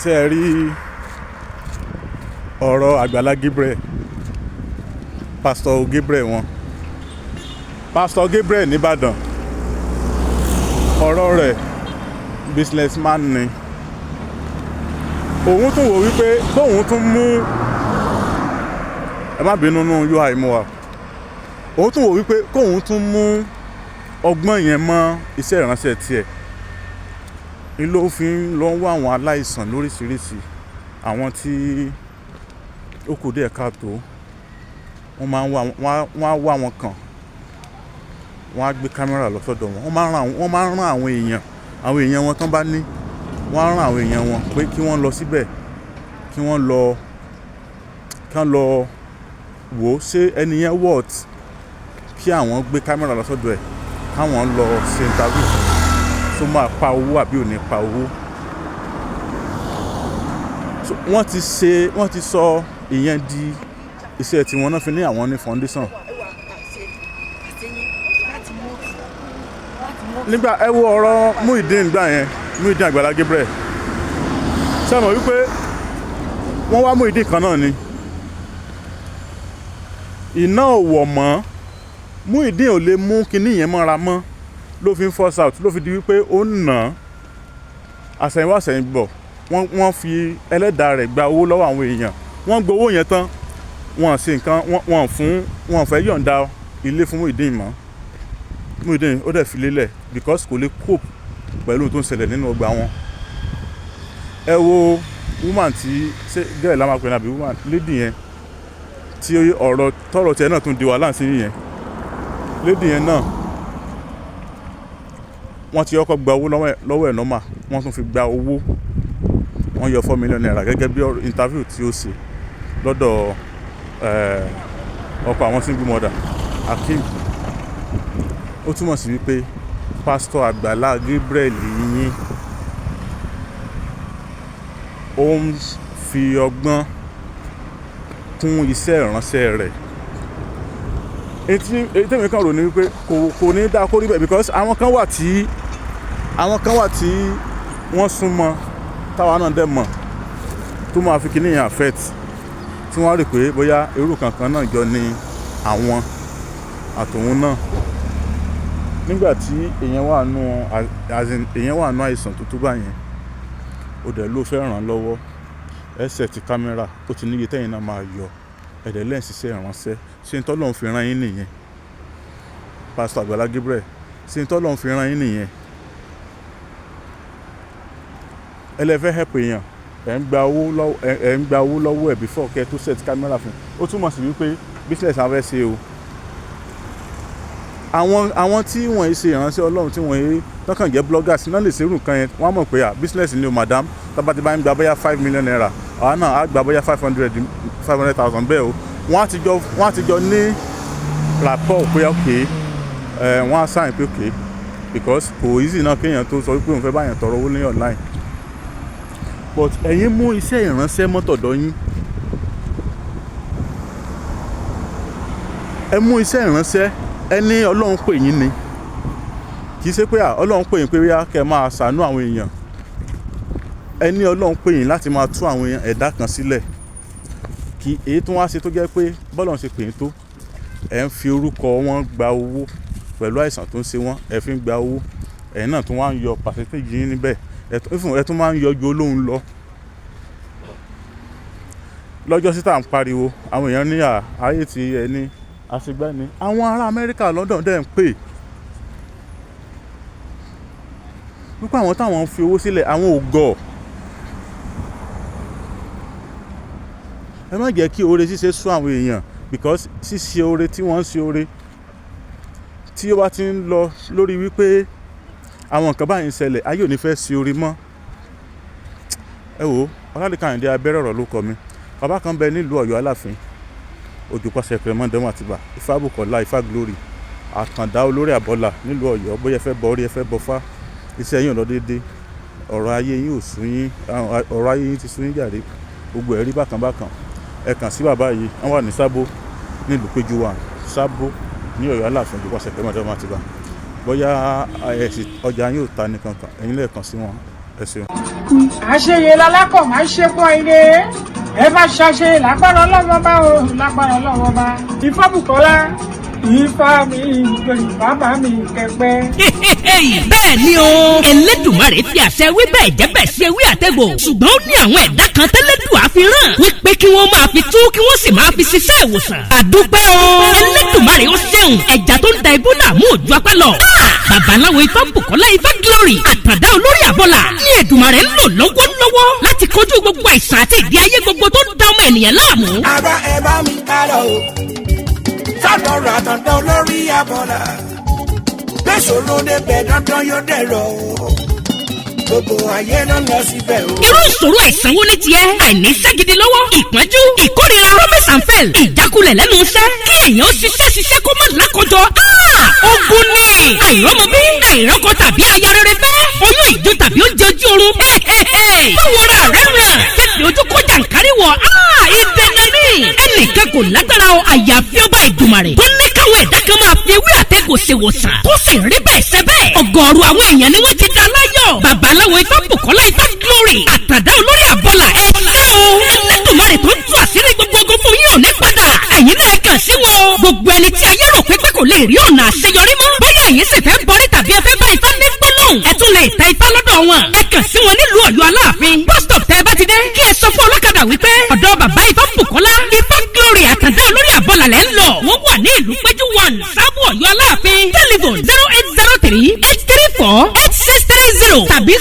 ṣé ẹ rí ọ̀rọ̀ Agbala Gabriel, Pastor Gabriel wọn, Pastor Gabriel nìbàdàn, ọ̀rọ̀ rẹ̀ businessman ni. Òun tún wò wípé bóun tún mú, ẹ má bínú nú UI mú wa, òun tún wò wípé kóun tún mú ọgbọ́n yẹn mọ́ iṣẹ́ ìránṣẹ́ tiẹ̀. Ní ló fi ń lọ wá àwọn aláìsàn lóríṣiríṣi, àwọn tí ó kù díẹ̀ káàtó, wọ́n á wá wọn kàn, wọ́n á gbé kámẹ́rà lọ sọ́dọ̀ wọn, wọ́n máa ń rán àwọn èèyàn wọn tán bá ní, wọ́n á rán àwọn èèyàn wọn pé kí wọ́n lọ síbẹ̀, kí wọ́n lọ wò ó ṣé ẹni yẹn wọ́ọ̀t kí àwọn gbé kámẹ́rà lọ sọ́dọ̀ ẹ̀, káwọn lọ ṣe interview tó máa pa owó àbí ò ní pa owó. Wọ́n ti sọ ìyẹn di iṣẹ́ tí wọ́n náà fi ní àwọn ní foundation. Nígbà ẹ wo ọ̀rọ̀ Muyideen gbà yẹn, Muyideen Agbala Gabriel, ṣé mọ̀ wípé wọ́n wá Muyideen kan náà ni, iná ò wọ̀ mọ́, Muyideen ò lè mú kinní yẹn mọ́ra mọ́, ló fi ń force out, ló fi di wípé ó ń nà àsẹ̀yìnwá àsẹ̀yìnbọ̀. Wọ́n fi ẹlẹ́dàá rẹ̀ gba owó lọ́wọ́ àwọn èèyàn, wọ́n gbowó yẹn tán, wọ́n ṣe nǹkan, wọ́n fẹ́ yọ̀ǹda ilé fún Muyideen mọ́. Muyideen ó dẹ̀ fi lélẹ̀ because kò lè cope pẹ̀lú tó ń ṣẹlẹ̀ nínú ọgbà wọn. Ẹ wo woman tí ṣé gẹ́rẹ̀ lámà pẹ̀lú àbí woman lady yẹn tí ọ̀rọ̀ tọrọ tiẹ̀ náà tún di wàhálà sí yẹn. Lady yẹn náà wọ́n ti kọ́kọ́ gba owó lọ́wọ́ ẹ̀ nọ́mà, wọ́n tún fi gba owó, wọ́n yọ 4 million naira gẹ́gẹ́ bí interview tí ó ṣe lọ́dọ̀ ọkọ àwọn single mother Akeem. Ó túmọ̀ sí wípé Pastor Agbala Gabriel yín ó ń fi ọgbọ́n kún iṣẹ́ ìránṣẹ́ rẹ̀. Èyí tèmi kan rò ní wípé kò ní dá kó rí bẹ́ẹ̀ because àwọn kan wà tí wọ́n súnmọ́ táwa náà dẹ̀ mọ̀ tó máa fi kíní yẹn affect, tí wọ́n rí pé bóyá irú kankan náà jọ ní àwọn àtòun náà. Nígbà tí èèyàn wà nú àìsàn tó tó báyẹn, ó dẹ̀ ló fẹ́ ràn lọ́wọ́, ẹsẹ̀ ti kámẹ́rà, ó ti níye tẹ́yìn náà máa yọ, ẹ̀dẹ̀ lẹ́yìn ṣiṣẹ́ ìránṣẹ́, ṣé n tọ́lọ́run fi rán yín nìyẹn? Pastor Agbala Gabriel, ṣé n tọ́lọ́run fi rán yín nìyẹn? Ẹlẹ́fẹ́ help èèyàn, ẹ̀ ń gba owó lọ́wọ́ ẹ̀ before kẹ́ tó set kámẹ́rà fún. Ó túmọ̀ sí wípé business àwọn fẹ́ ṣe o. Àwọn tí wọ́n ṣe ìránṣẹ́ Ọlọ́run tí wọ́n tọ́kàn jẹ́ bloggers náà lè ṣerú nǹkan yẹn, wọ́n á mọ̀ pé business ni o madam, tábà ti bá ń gba bóyá 5 million naira, àwa náà á gba bóyá 500,000 bẹ́ẹ̀ o. Wọ́n á ti jọ ní rapport pé okay, wọ́n á sign pé okay, because kò easy náà kéèyàn tó sọ wípé òun fẹ́ báyàn tọrọ owó ní online. But ẹ̀yin mú iṣẹ́ ìránṣẹ́ mọ́tọ̀dọ̀ yín, ẹ mú iṣẹ́ ìránṣẹ́, ẹni Ọlọ́run pè yín ni, kì í ṣe pé Ọlọ́run pè yín pé bóyá kẹ́ máa ṣàánú àwọn èèyàn. Ẹni Ọlọ́run pè yín láti máa tú àwọn ẹ̀dá kan sílẹ̀, kí èyí tó wá ṣe tó jẹ́ pé bọ́lọ́run ṣe pè yín tó, ẹ̀ ń fi orúkọ wọn gba owó pẹ̀lú àìsàn tó ń ṣe wọ́n, ẹ̀ fi ń gba owó, ẹ̀yin náà tún wá ń yọ percentage yín níbẹ̀, ẹ̀ tún máa ń yọ ju Olóhun lọ. Lọ́jọ́ sí tá à ń pariwo, àwọn èèyàn ní ayé ti ẹni àṣegbá ni, àwọn ará Amẹ́ríkà London dẹ̀ ń pè wípé àwọn táwọn ń fi owó sílẹ̀, àwọn ò gọ̀. Ẹ má jẹ́ kí oore ṣíṣe sú àwọn èèyàn, because ṣíṣe oore tí wọ́n ń ṣe oore tí ó bá ti ń lọ lórí wípé àwọn nǹkan báyìí ń ṣẹlẹ̀, ayé ò ní fẹ́ ṣe oore mọ́. Ẹ wò, Ọládìkan Àyìndé abẹ́rẹ́ ọ̀rọ̀ ló kọ mi. Bàbá kan bẹ nílùú Ọ̀yọ́ Aláàfin, Òjòpàṣẹ Kẹrẹmọdẹ́mọ Àtìbà, Ifá Bùkọ́lá, Ifá Glory, Àtàndá olórí àbọ́là nílùú Ọ̀yọ́. Bóyá ẹ fẹ́ bọ orí, ẹ fẹ́ bọ fá, iṣẹ́ yín ò lọ déédéé, ọ̀rọ̀ ayé yín ò sú yín, ọ̀rọ̀ ayé yín ti sú yín jàre, gbogbo ẹ̀rí bákan bákan. Ẹ kàn sí bàbá yìí, wọ́n wà ní Sábó nílùú Péjú wa, Sábó ní Ọ̀yọ́ Aláàfin, Òjòpàṣẹ Kẹrẹmọdẹ́mọ Àtìbà. Bóyá ọjà yín ò ta ní kankan, ẹ̀yin lẹ́ẹ̀kan sí wọn, ẹ ṣeun. àṣeyẹ lálákọ̀ máa ń ṣe pọ̀ ilé ẹ bá ṣàṣeyẹ lágbára ọlọ́wọ́ bá o lágbára ọlọ́wọ́ bá Ifá Bùkọ́lá Ifá mi ìgbẹ̀yìn bàbá mi kẹpẹ́. bẹ́ẹ̀ ni o Elédùmarè fi àṣẹ wí bẹ́ẹ̀ jẹ́ bẹ́ẹ̀ ṣe wí àtẹ̀gbò ṣùgbọ́n ó ní àwọn ẹ̀dá kan tẹ́lẹ̀dùn àfihàn wípé kí wọ́n máa fi tú kí wọ́n sì máa fi ṣiṣẹ́ ìwòsàn. àdúpẹ́ o Elédùmarè ó ṣeun ẹja tó ń da ibú náà mú òjú apá lọ. babaláwo Ifá Bùkọ́lá Ifá Glory àtàndá olórí àbọ̀là ní Èdùmarè ń lò lọ́wọ́lọ́wọ́ láti kojú gbogbo àìsàn àti ìdí ayé gbogbo tó ń da ọmọ ènìyàn láàmú. àbá ẹ bá mi kálọ o sọdọ̀rọ̀ àtàndá olórí àbọ̀là bẹ́sọ̀rọ̀ débẹ̀ dandan yóò dẹ̀rọ̀ o gbogbo ayé ló lọ síbẹ̀ o. irú ìṣòro àìsàn wo ni tiẹ̀ àìní iṣẹ́ gidi lọ́wọ́ ìpọ́njú ìkórira promise and fail ìjákulẹ̀ lẹ́nu iṣẹ́ kí èèyàn ṣiṣẹ́ kó má lákòjọ. ogun ni àìrọ́mọbí àìrọ́kọ tàbí aya rere fẹ́ oyún ìjó tàbí oúnjẹ ojú oorun. báwo ra rẹ̀ ràn tètè ojú kó jàǹkárí wọ̀ ìdènà ní ẹnìkan kò lágbára o àyàfi ọba Èdùmàrè tó ní káwọn ẹ̀dá kan máa fi ewé àtẹ̀gùn ṣèwòsàn tó sì rí bẹ́ẹ̀ ṣe bẹ́ẹ̀ ọ̀gọ̀ọ̀rọ̀ àwọn èèyàn ni wọ́n ti dá láyọ̀ babaláwo Ifá Bùkọ́lá Ifá Glory àtàndá olórí àbọ̀là ẹ̀ ṣe o Ẹlẹ́dùmarè tó ń tú àṣírí gbogbo ogun fún yín ò ní padà ẹ̀yin náà kàn sí wọn gbogbo ẹni tí ayé rò pé kò lè rí ọ̀nà àṣeyọrí mọ́ bóyá ẹ̀yin sì fẹ́ bọ́rí tàbí ẹ fẹ́ bá Ifá ní gbólóhùn ẹ tún lè ta Ifá lọ́dọ̀ wọn ẹ kàn sí wọn nílùú Ọ̀yọ́ Aláàfin bus stop tẹ́ ẹ bá ti dé kí ẹ sọ fún ọlọ́kadà wípé ọ̀dọ̀ bàbá Ifá Bùkọ́lá Ifá Glory àtàndá olórí àbọ̀là lẹ́ ń lọ wọ́n wà ní ìlú péjú 1 sábò Ọ̀yọ́ Aláàfin telephone 08038348630 tàbí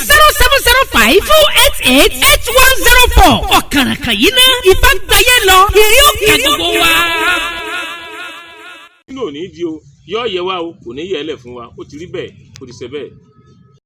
0705288104 ọ̀kàràkàn yìí ná Ifá gbáyé lọ ìrí òkè gbogbo wa. nínú òní di o yọ ọ yẹ wa o kò ní yẹ ẹ lẹ fún wa ó ti rí bẹ́ẹ̀ ó ti ṣe bẹ́ẹ̀.